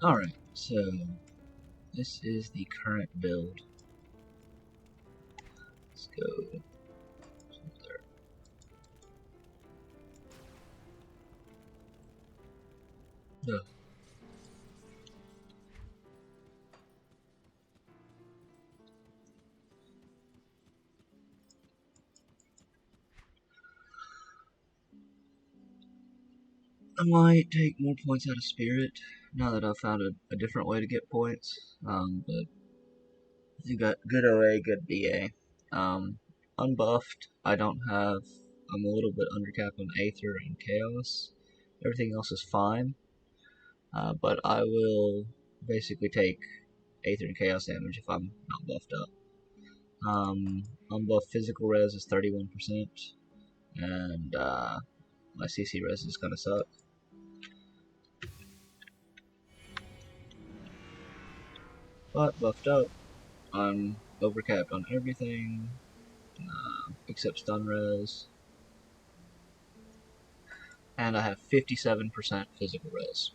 Alright, so this is the current build. Let's go there. Ugh. I might take more points out of Spirit now that I've found a different way to get points. But you got good OA, good BA. Unbuffed, I don't have. I'm a little bit undercapped on Aether and Chaos. Everything else is fine. But I will basically take Aether and Chaos damage if I'm not buffed up. Unbuffed physical res is 31%, and my CC res is gonna suck. But buffed up, I'm overcapped on everything except stun res, and I have 57% physical res.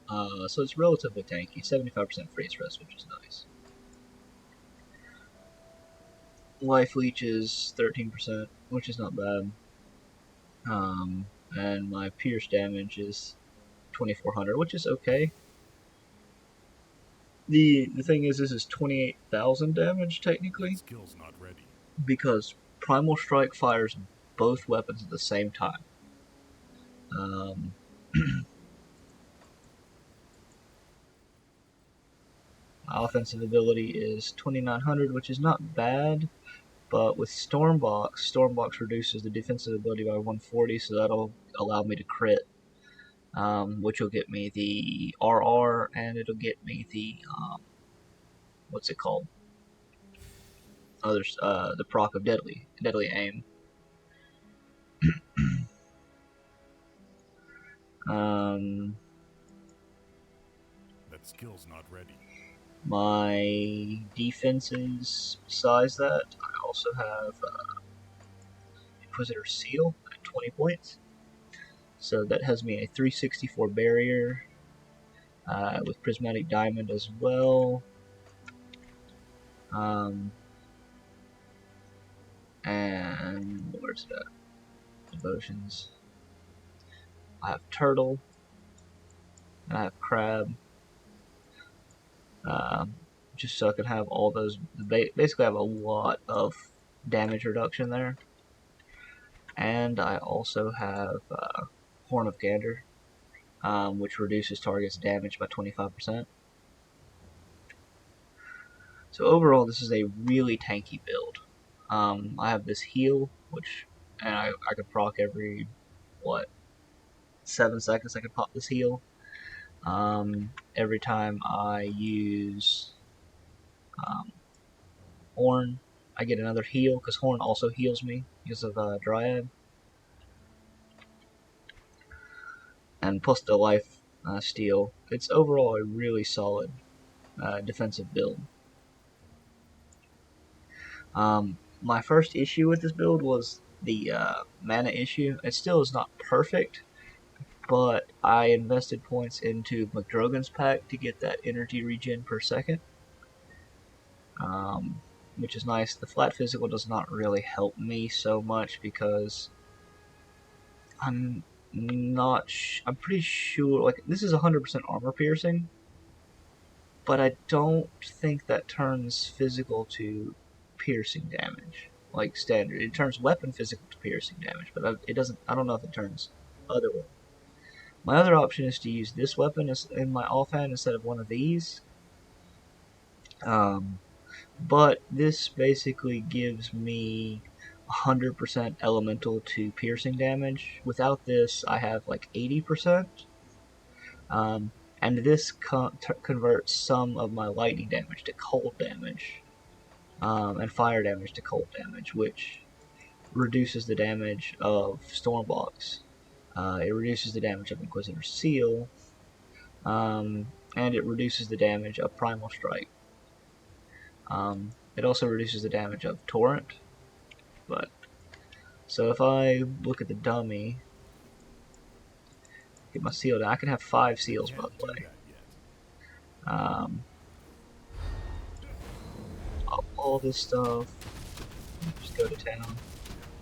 So it's relatively tanky, 75% freeze res, which is nice. Life leech is 13%, which is not bad. And my pierce damage is 2400, which is okay. The thing is, this is 28,000 damage technically. That skill's not ready. Because Primal Strike fires both weapons at the same time. My offensive ability is 2900, which is not bad, but with Stormbox reduces the defensive ability by 140, so that'll allow me to crit, which will get me the RR, and it'll get me the, what's it called? The proc of Deadly Aim. That skill's not ready. My defenses, besides that, I also have Inquisitor Seal at 20 points. So that has me a 364 barrier with Prismatic Diamond as well. And where's that? Devotions. I have Turtle. And I have Crab. Just so I can have all those. Basically, I have a lot of damage reduction there. And I also have Horn of Gander, which reduces target's damage by 25%. So overall, this is a really tanky build. I have this heal, and I could proc every, 7 seconds I could pop this heal. Every time I use Horn, I get another heal, because Horn also heals me because of Dryad. And plus the life steal. It's overall a really solid defensive build. My first issue with this build was the mana issue. It still is not perfect, but I invested points into McDrogan's pack to get that energy regen per second, which is nice. The flat physical does not really help me so much because I'm pretty sure, like, this is 100% armor piercing, but I don't think that turns physical to piercing damage like standard. It turns weapon physical to piercing damage, but it doesn't. I don't know if it turns other way. My other option is to use this weapon in my offhand instead of one of these. But this basically gives me 100% elemental to piercing damage. Without this, I have like 80%. And this converts some of my lightning damage to cold damage, and fire damage to cold damage, which reduces the damage of Stormbox. It reduces the damage of Inquisitor Seal, and it reduces the damage of Primal Strike. It also reduces the damage of Torrent. So if I look at the dummy, Get my seal down. I can have 5 seals, by Can't the do way. that yet. All this stuff. Just go to town.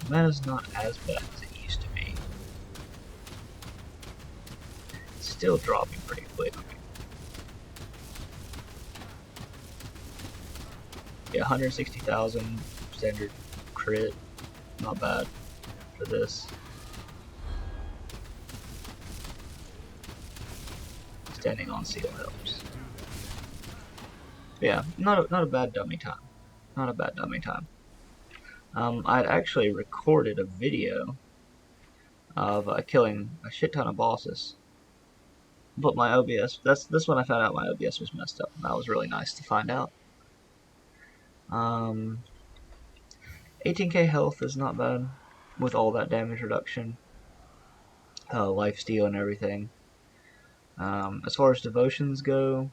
Mana's not as bad as it used to be. It's still dropping pretty quickly. Yeah, 160,000 standard crit. Not bad for this. Standing on seal helps. Yeah, not a bad dummy time. Not a bad dummy time. I'd actually recorded a video of killing a shit ton of bosses, but my OBS, that's when I found out my OBS was messed up, and that was really nice to find out. 18k health is not bad with all that damage reduction, lifesteal and everything. As far as devotions go,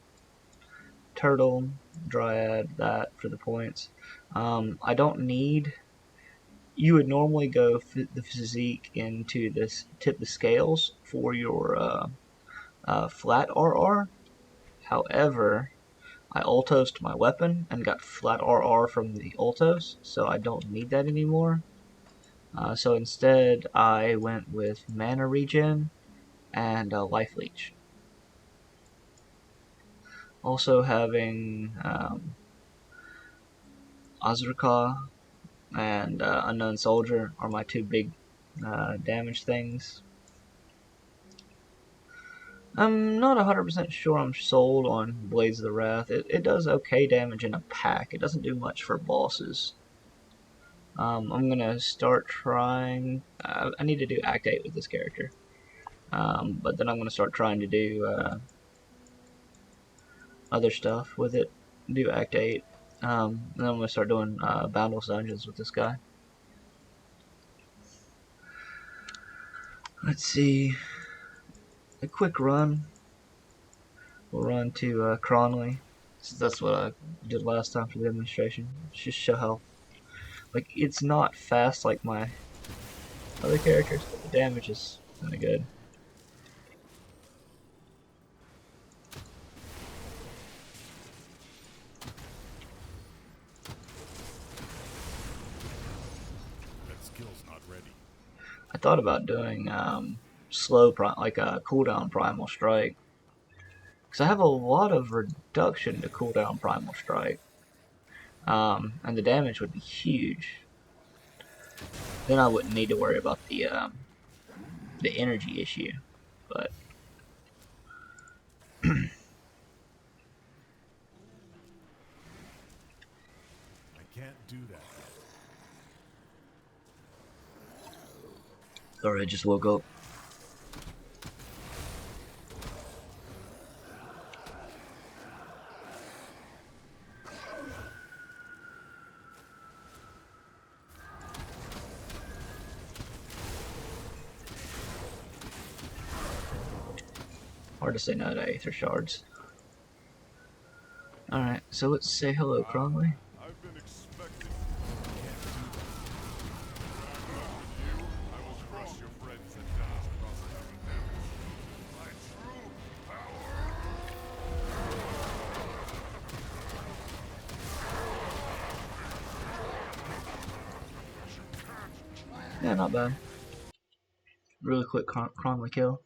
Turtle, Dryad, that for the points. I don't need. You would normally go the physique into this tip the scales for your flat RR. However, I ultosed my weapon and got flat RR from the ultos, so I don't need that anymore. So instead, I went with mana regen and life leech. Also having Azraka and Unknown Soldier are my 2 big damage things. I'm not 100% sure I'm sold on Blades of the Wrath. It does okay damage in a pack. It doesn't do much for bosses. I'm gonna start trying. I need to do Act 8 with this character. But then I'm gonna start trying to do other stuff with it. Do Act 8. And then I'm gonna start doing Boundless Dungeons with this guy. Let's see. A quick run. We'll run to Cronley, since that's what I did last time for the demonstration. Just show how, like, it's not fast like my other characters, but the damage is kind of good. That skill's not ready. I thought about doing slow, like a cooldown Primal Strike, because I have a lot of reduction to cooldown Primal Strike, and the damage would be huge. Then I wouldn't need to worry about the energy issue, but I can't do that yet. sorry, I just woke up. Hard to say no to Aether Shards. Alright, so let's say hello, Cronley. I've been expecting. Can't do that. You, I will crush your friends and die across heaven damage. My true power. Yeah, not bad. Really quick Cronley kill.